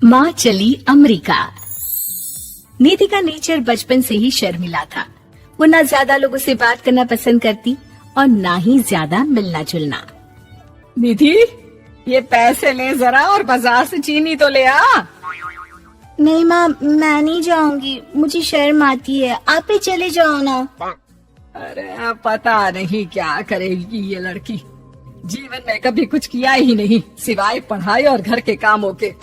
माँ चली अमेरिका। निधि का नेचर बचपन से ही शर्मिला था। वो ना ज्यादा लोगों से बात करना पसंद करती और ना ही ज्यादा मिलना जुलना। निधि, ये पैसे ले जरा और बाजार से चीनी तो ले आ। नहीं माँ, मैं नहीं जाऊंगी, मुझे शर्म आती है, आप ही चले जाओ ना। अरे पता नहीं क्या करेगी ये लड़की, जीवन में कभी कुछ किया ही नहीं सिवाय पढ़ाई और घर के कामों के।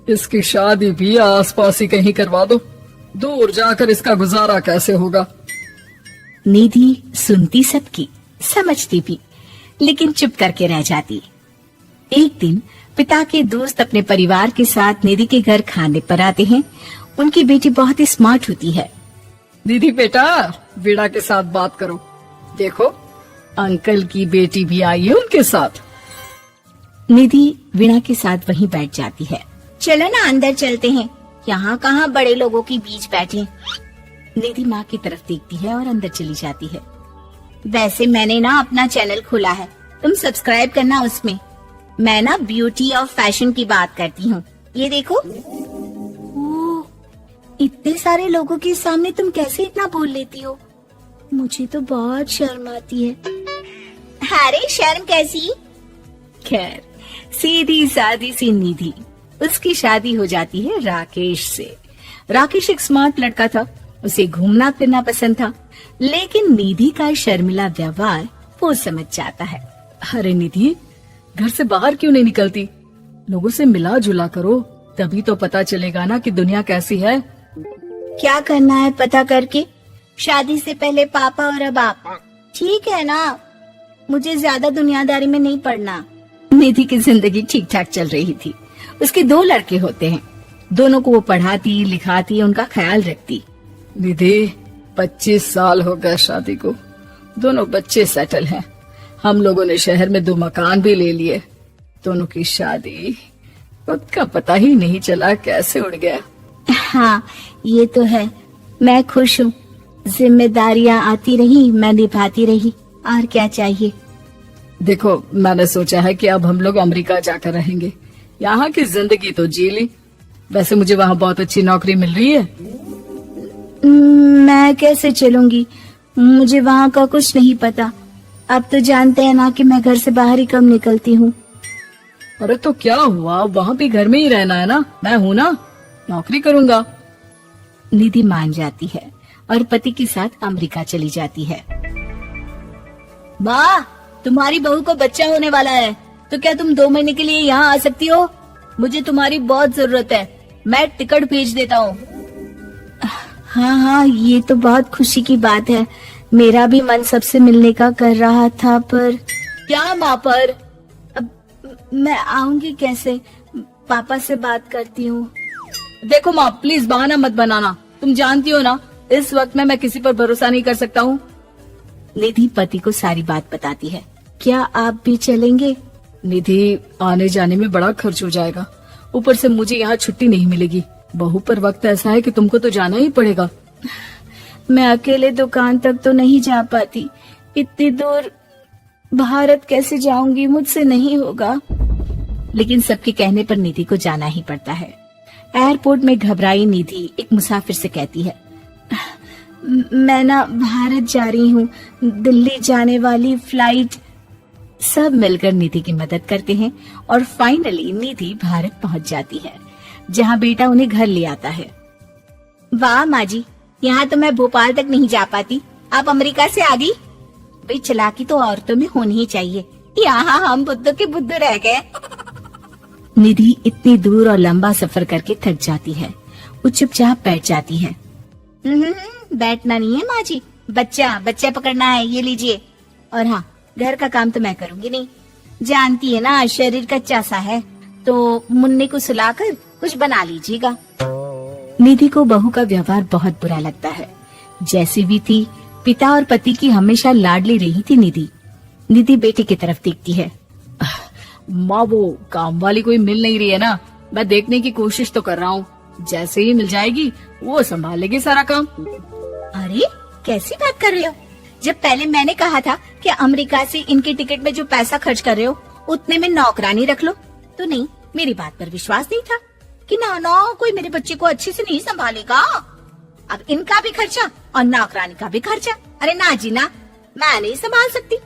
इसकी शादी भी आसपास ही कहीं करवा दो, दूर जाकर इसका गुजारा कैसे होगा। निधि सुनती सबकी, समझती भी, लेकिन चुप करके रह जाती। एक दिन पिता के दोस्त अपने परिवार के साथ निधि के घर खाने पर आते हैं। उनकी बेटी बहुत ही स्मार्ट होती है। निधि बेटा, वीणा के साथ बात करो, देखो अंकल की बेटी भी आई है उनके साथ। निधि वीणा के साथ वहीं बैठ जाती है। चलो ना अंदर चलते हैं, यहाँ कहाँ बड़े लोगों के बीच बैठे। निधि माँ की तरफ देखती है और अंदर चली जाती है। वैसे मैंने ना अपना चैनल खोला है, तुम सब्सक्राइब करना उसमें। मैं ना ब्यूटी और फैशन की बात करती हूँ, ये देखो। ओह, इतने सारे लोगों के सामने तुम कैसे इतना बोल लेती हो? मुझे तो बहुत शर्म आती है। अरे शर्म कैसी? खैर, सीधी सादी सी निधि, उसकी शादी हो जाती है राकेश से। राकेश एक स्मार्ट लड़का था, उसे घूमना फिरना पसंद था, लेकिन निधि का शर्मिला व्यवहार वो समझ जाता है। अरे निधि, घर से बाहर क्यों नहीं निकलती? लोगों से मिला जुला करो, तभी तो पता चलेगा ना कि दुनिया कैसी है। क्या करना है पता करके? शादी से पहले पापा और अब आप, ठीक है ना? मुझे ज्यादा दुनियादारी में नहीं पड़ना। निधि की जिंदगी ठीक ठाक चल रही थी। उसके 2 लड़के होते हैं, दोनों को वो पढ़ाती लिखाती, उनका ख्याल रखती। निधि, 25 साल हो गए शादी को, दोनों बच्चे सेटल हैं। हम लोगों ने शहर में 2 मकान भी ले लिए। दोनों की शादी खुद का पता ही नहीं चला कैसे उड़ गया। हाँ, ये तो है। मैं खुश हूँ, जिम्मेदारियाँ आती रही, मैं निभाती रही, और क्या चाहिए। देखो, मैंने सोचा है कि अब हम लोग अमेरिका जाकर रहेंगे। यहाँ की जिंदगी तो जी ली, वैसे मुझे वहाँ बहुत अच्छी नौकरी मिल रही है। मैं कैसे चलूंगी? मुझे वहाँ का कुछ नहीं पता। अब तो जानते हैं ना कि मैं घर से बाहर ही कम निकलती हूँ। अरे तो क्या हुआ, वहाँ भी घर में ही रहना है ना, मैं हूँ ना, नौकरी करूँगा। निधि मान जाती है और पति के साथ अमेरिका चली जाती है। माँ, तुम्हारी बहू को बच्चा होने वाला है, तो क्या तुम 2 महीने के लिए यहाँ आ सकती हो? मुझे तुम्हारी बहुत जरूरत है, मैं टिकट भेज देता हूँ। हाँ हाँ, ये तो बहुत खुशी की बात है। मेरा भी मन सबसे मिलने का कर रहा था, पर क्या माँ पर? अब मैं आऊंगी कैसे? पापा से बात करती हूँ। देखो माँ, प्लीज बहाना मत बनाना, तुम जानती हो ना इस वक्त में मैं किसी पर भरोसा नहीं कर सकता हूँ। निधि पति को सारी बात बताती है। क्या आप भी चलेंगे? निधि, आने जाने में बड़ा खर्च हो जाएगा, ऊपर से मुझे यहाँ छुट्टी नहीं मिलेगी। बहू पर वक्त ऐसा है कि तुमको तो जाना ही पड़ेगा। मैं अकेले दुकान तक तो नहीं जा पाती, इतनी दूर भारत कैसे जाऊंगी? मुझसे नहीं होगा। लेकिन सबके कहने पर निधि को जाना ही पड़ता है। एयरपोर्ट में घबराई निधि एक मुसाफिर से कहती है, मैं ना भारत जा रही हूँ, दिल्ली जाने वाली फ्लाइट। सब मिलकर निधि की मदद करते हैं और फाइनली निधि भारत पहुँच जाती है, जहाँ बेटा उन्हें घर ले आता है। वाह माँ जी, यहाँ तो मैं भोपाल तक नहीं जा पाती, आप अमेरिका से आ गई। भाई चालाकी तो औरतों में होनी ही चाहिए, यहाँ हम बुद्धू के बुद्धू रह गए। निधि इतनी दूर और लंबा सफर करके थक जाती है, वो चुपचाप बैठ जाती है। बैठना नहीं है माँ जी, बच्चा पकड़ना है, ये लीजिए। और हाँ, घर का काम तो मैं करूँगी नहीं, जानती है ना शरीर कच्चा सा है, तो मुन्ने को सुलाकर कुछ बना लीजिएगा। निधि को बहू का व्यवहार बहुत बुरा लगता है। जैसी भी थी, पिता और पति की हमेशा लाडली रही थी निधि। निधि बेटी की तरफ देखती है। माँ, वो काम वाली कोई मिल नहीं रही है ना, मैं देखने की कोशिश तो कर रहा हूँ, जैसे ही मिल जाएगी वो संभाल लेगी सारा काम। अरे कैसी बात कर रहे हो? जब पहले मैंने कहा था कि अमेरिका से इनके टिकट में जो पैसा खर्च कर रहे हो उतने में नौकरानी रख लो, तो नहीं, मेरी बात पर विश्वास नहीं था। कि ना ना कोई मेरे बच्चे को अच्छे से नहीं संभालेगा। अब इनका भी खर्चा और नौकरानी का भी खर्चा। अरे ना जी ना, मैं नहीं संभाल सकती।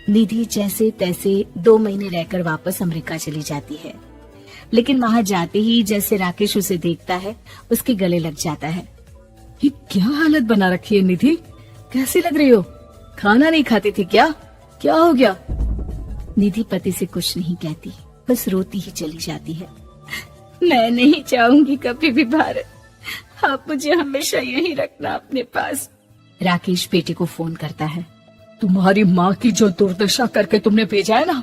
निधि जैसे तैसे 2 महीने रहकर वापस अमेरिका चली जाती है, लेकिन वहां जाते ही जैसे राकेश उसे देखता है उसके गले लग जाता है। ये क्या हालत बना रखी है निधि, कैसी लग रही हो? खाना नहीं खाती थी क्या? क्या हो गया? निधि पति से कुछ नहीं कहती, बस रोती ही चली जाती है। मैं नहीं चाहूंगी कभी भी भारत, आप मुझे हमेशा यहीं रखना अपने पास। राकेश बेटे को फोन करता है। तुम्हारी माँ की जो दुर्दशा करके तुमने भेजा है ना,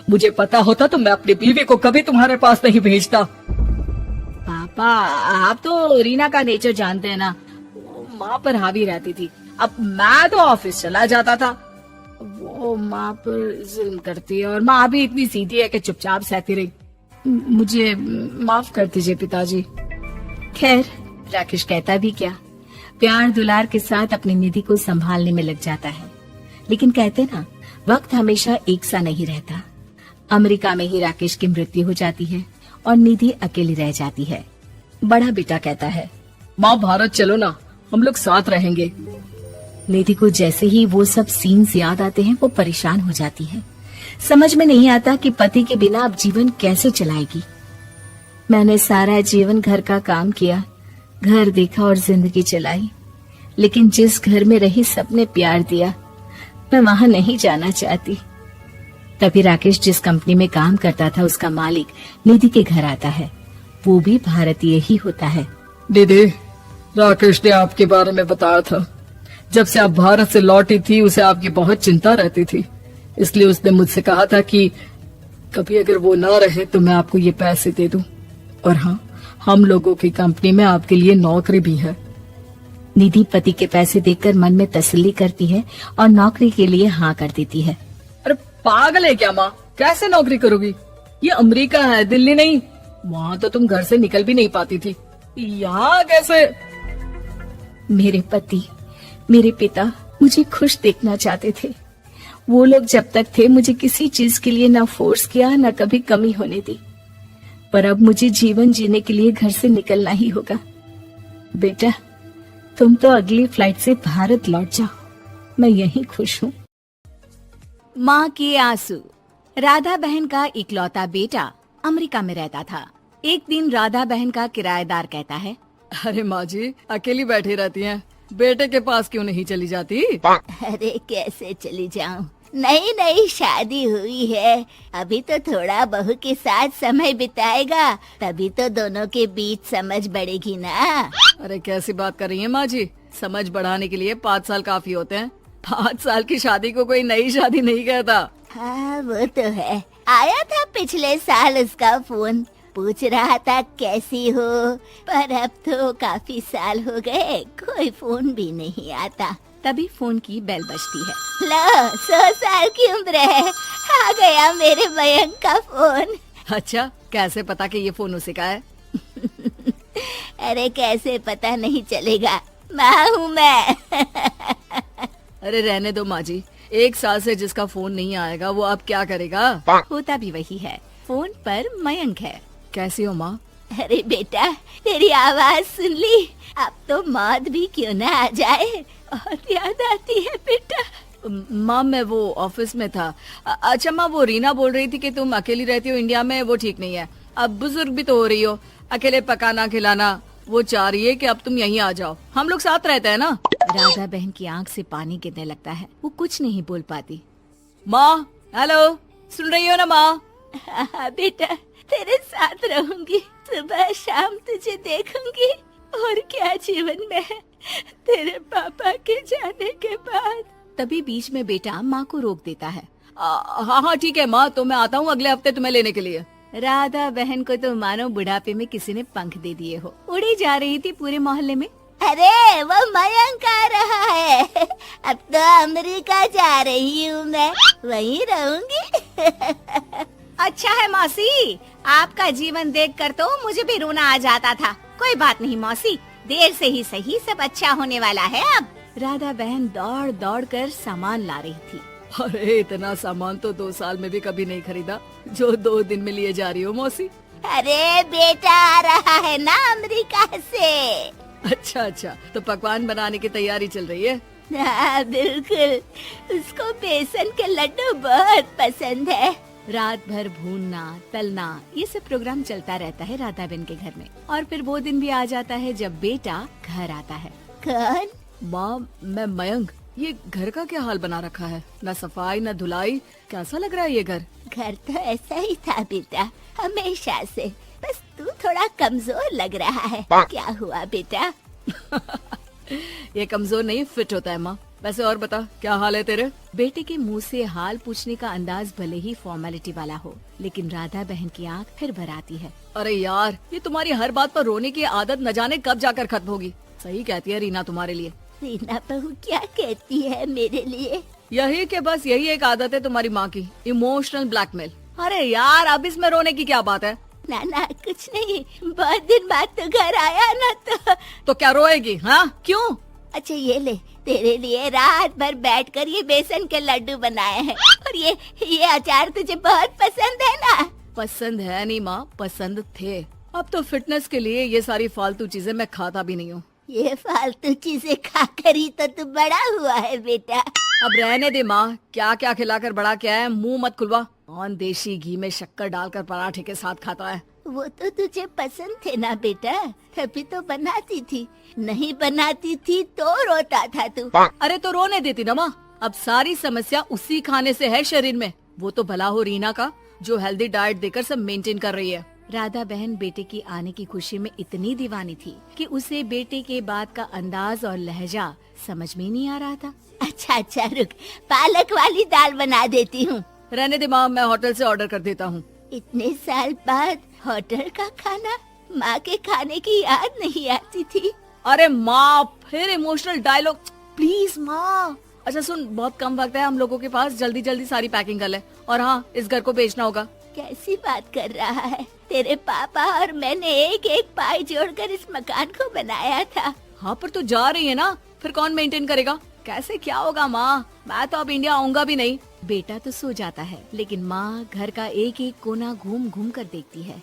मुझे पता होता तो मैं अपनी बीवी को कभी तुम्हारे पास नहीं भेजता। पापा, आप तो रीना का नेचर जानते हैं ना, वो माँ पर हावी रहती थी। अब मैं तो ऑफिस चला जाता था, वो माँ पर जुल्म करती है और माँ भी इतनी सीधी है कि चुपचाप सहती रही। मुझे माफ कर दीजिए पिताजी। खैर, राकेश कहता भी क्या, प्यार दुलार के साथ अपनी निधि को संभालने में लग जाता है। लेकिन कहते ना, वक्त हमेशा एक सा नहीं रहता। अमेरिका में ही राकेश की मृत्यु हो जाती है और निधि अकेली रह जाती है। बड़ा बेटा कहता है, माँ भारत चलो ना, हम लोग साथ रहेंगे। निधि को जैसे ही वो सब सीन्स याद आते हैं वो परेशान हो जाती है। समझ में नहीं आता कि पति के बिना अब जीवन कैसे चलाएगी। मैंने सारा जीवन घर का काम किया, घर देखा और जिंदगी चलाई, लेकिन जिस घर में रही सबने प्यार दिया, मैं वहां नहीं जाना चाहती। तभी राकेश जिस कंपनी में काम करता था उसका मालिक निधि के घर आता है। वो भी भारतीय ही होता है। दीदी, राकेश ने आपके बारे में बताया था। जब से आप भारत से लौटी थी उसे आपकी बहुत चिंता रहती थी, इसलिए उसने मुझसे कहा था कि कभी अगर वो ना रहे तो मैं आपको ये पैसे दे दूं। और हाँ, हम लोगों की कंपनी में आपके लिए नौकरी भी है। निधि पति के पैसे देखकर मन में तसल्ली करती है और नौकरी के लिए हाँ कर देती है। अरे पागल है क्या माँ, कैसे नौकरी करोगी? ये अमेरिका है, दिल्ली नहीं। वहाँ तो तुम घर से निकल भी नहीं पाती थी, यहाँ कैसे? मेरे पति, मेरे पिता मुझे खुश देखना चाहते थे। वो लोग जब तक थे मुझे किसी चीज के लिए ना फोर्स किया, ना कभी कमी होने दी। पर अब मुझे जीवन जीने के लिए घर से निकलना ही होगा। बेटा, तुम तो अगली फ्लाइट से भारत लौट जाओ, मैं यहीं खुश हूँ। माँ के आंसू। राधा बहन का इकलौता बेटा अमेरिका में रहता था। एक दिन राधा बहन का किराएदार कहता है, अरे माँ जी, अकेली बैठी रहती हैं, बेटे के पास क्यों नहीं चली जाती? अरे कैसे चली जाऊं, नई नई शादी हुई है, अभी तो थोड़ा बहू के साथ समय बिताएगा, तभी तो दोनों के बीच समझ बढ़ेगी ना। अरे कैसी बात कर रही हैं माँ जी, समझ बढ़ाने के लिए 5 साल काफी होते हैं। 5 साल की शादी को कोई नई शादी नहीं कहता। हाँ वो तो है, आया था पिछले साल उसका फोन, पूछ रहा था कैसी हो, पर अब तो काफी साल हो गए, कोई फोन भी नहीं आता। तभी फोन की बेल बजती है। लो, 100 साल की उम्र है, आ गया मेरे मयंक का फोन। अच्छा, कैसे पता कि ये फोन उसी का है? अरे कैसे पता नहीं चलेगा, माँ हूँ मैं। अरे रहने दो माँ जी, 1 साल से जिसका फोन नहीं आएगा वो अब क्या करेगा? होता भी वही है, फोन पर मयंक है। कैसी हो माँ? अरे बेटा, तेरी आवाज सुन ली, अब तो मौत भी क्यों ना आ जाए, बहुत याद आती है बेटा। माँ मैं वो ऑफिस में था। अच्छा माँ, वो रीना बोल रही थी कि तुम अकेली रहती हो इंडिया में, वो ठीक नहीं है। अब बुजुर्ग भी तो हो रही हो, अकेले पकाना खिलाना, वो चाह रही है कि अब तुम यहीं आ जाओ, हम लोग साथ रहते हैं ना। राधा बहन की आंख से पानी गिरने लगता है, वो कुछ नहीं बोल पाती। माँ, हेलो, सुन रही हो ना माँ? हाँ बेटा, तेरे साथ रहूंगी, सुबह शाम तुझे देखूंगी, और क्या जीवन में है तेरे पापा के जाने के बाद। तभी बीच में बेटा माँ को रोक देता है। हाँ हाँ ठीक है माँ, तो मैं आता हूँ अगले हफ्ते तुम्हें लेने के लिए। राधा बहन को तो मानो बुढ़ापे में किसी ने पंख दे दिए हो, उड़ी जा रही थी पूरे मोहल्ले में। अरे वो मयंक आ रहा है, अब तो अमेरिका जा रही हूँ मैं, वहीं रहूंगी। अच्छा है मौसी, आपका जीवन देखकर तो मुझे भी रोना आ जाता था। कोई बात नहीं मौसी, देर से ही सही, सब अच्छा होने वाला है अब। राधा बहन दौड़ दौड़ कर सामान ला रही थी। अरे इतना सामान तो 2 साल में भी कभी नहीं खरीदा जो 2 दिन में लिए जा रही हो मौसी। अरे बेटा आ रहा है ना अमेरिका से। अच्छा अच्छा, तो पकवान बनाने की तैयारी चल रही है। हाँ बिल्कुल, उसको बेसन के लड्डू बहुत पसंद है। रात भर भूनना तलना ये सब प्रोग्राम चलता रहता है राधाबेन के घर में। और फिर वो दिन भी आ जाता है जब बेटा घर आता है। कौन? माँ, मैं मयंक। ये घर का क्या हाल बना रखा है, न सफाई न धुलाई, कैसा लग रहा है ये घर? घर तो ऐसा ही था बेटा, हमेशा से। बस तू थोड़ा कमजोर लग रहा है। क्या हुआ बेटा? ये कमजोर नहीं, फिट होता है माँ। वैसे और बता, क्या हाल है तेरे? बेटे के मुंह से हाल पूछने का अंदाज भले ही फॉर्मेलिटी वाला हो, लेकिन राधा बहन की आंख फिर भर आती है। अरे यार, ये तुम्हारी हर बात पर रोने की आदत न जाने कब जाकर खत्म होगी। सही कहती है रीना तुम्हारे लिए। रीना बहू क्या कहती है मेरे लिए? यही के बस यही एक आदत है तुम्हारी माँ की, इमोशनल ब्लैकमेल। अरे यार, अब इसमें रोने की क्या बात है? ना ना कुछ नहीं, बहुत दिन बाद तो घर आया ना तो क्या रोएगी? हाँ क्यों? अच्छा ये ले, तेरे लिए रात भर बैठकर ये बेसन के लड्डू बनाए हैं। और ये अचार तुझे बहुत पसंद है ना? पसंद है नहीं माँ, पसंद थे। अब तो फिटनेस के लिए ये सारी फालतू चीजें मैं खाता भी नहीं हूँ। ये फालतू चीजें खाकर ही तो तू बड़ा हुआ है बेटा। अब रहने दे माँ, क्या क्या खिलाकर बड़ा क्या है, मुंह मत खुलवा। कौन देशी घी में शक्कर डालकर पराठे के साथ खाता है? वो तो तुझे पसंद थे ना बेटा, तभी तो बनाती थी। नहीं बनाती थी तो रोता था तू। अरे तो रोने देती ना माँ, अब सारी समस्या उसी खाने से है शरीर में। वो तो भला हो रीना का, जो हेल्दी डाइट देकर सब मेंटेन कर रही है। राधा बहन बेटे की आने की खुशी में इतनी दीवानी थी कि उसे बेटे के बात का अंदाज और लहजा समझ में ही नहीं आ रहा था। अच्छा अच्छा रुक, पालक वाली दाल बना देती हूँ। रहने दे माँ, मैं होटल से ऑर्डर कर देता हूँ। इतने साल बाद होटल का खाना, माँ के खाने की याद नहीं आती थी। अरे माँ, फिर इमोशनल डायलॉग, प्लीज माँ। अच्छा सुन, बहुत कम वक्त है हम लोगों के पास, जल्दी जल्दी सारी पैकिंग कर ले। और हाँ, इस घर को बेचना होगा। कैसी बात कर रहा है? तेरे पापा और मैंने एक एक पाई जोड़कर इस मकान को बनाया था। हाँ पर तू जा रही है ना, फिर कौन मेंटेन करेगा? कैसे क्या होगा माँ? मैं तो अब इंडिया आऊंगा भी नहीं। बेटा तो सो जाता है, लेकिन माँ घर का एक एक कोना घूम घूम कर देखती है।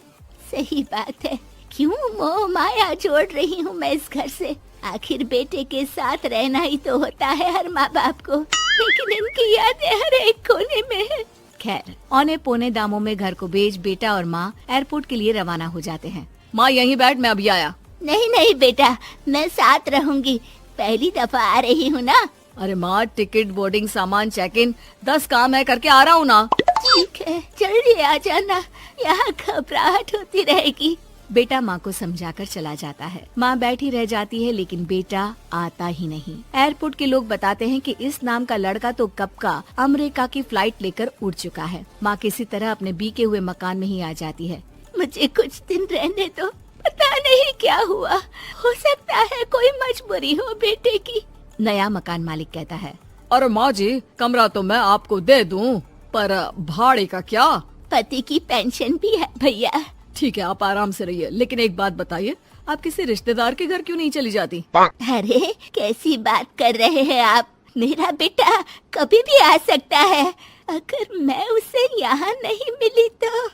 सही बात है, क्यों मोह माया जोड़ रही हूँ मैं इस घर से? आखिर बेटे के साथ रहना ही तो होता है हर माँ बाप को, लेकिन इनकी यादें हर एक कोने में है। खैर, औने पौने दामों में घर को बेच बेटा और माँ एयरपोर्ट के लिए रवाना हो जाते हैं। माँ यहीं बैठ, मैं अभी आया। नहीं नहीं बेटा, मैं साथ रहूंगी, पहली दफा आ रही हूँ ना। अरे माँ, टिकट, बोर्डिंग, सामान, चेक इन, 10 काम है, करके आ रहा हूँ ना। ठीक है, जल्दी आ जाना, यहाँ घबराहट होती रहेगी। बेटा माँ को समझाकर चला जाता है। माँ बैठी रह जाती है, लेकिन बेटा आता ही नहीं। एयरपोर्ट के लोग बताते हैं कि इस नाम का लड़का तो कब का अमेरिका की फ्लाइट लेकर उड़ चुका है। माँ किसी तरह अपने बीके हुए मकान में ही आ जाती है। मुझे कुछ दिन रहने दो, पता नहीं क्या हुआ, हो सकता है कोई मजबूरी हो बेटे की। नया मकान मालिक कहता है, अरे माँ जी, कमरा तो मैं आपको दे दूँ, पर भाड़े का क्या? पति की पेंशन भी है भैया। ठीक है, आप आराम से रहिए, लेकिन एक बात बताइए, आप किसी रिश्तेदार के घर क्यों नहीं चली जाती? अरे कैसी बात कर रहे हैं आप? मेरा बेटा कभी भी आ सकता है, अगर मैं उसे यहाँ नहीं मिली तो।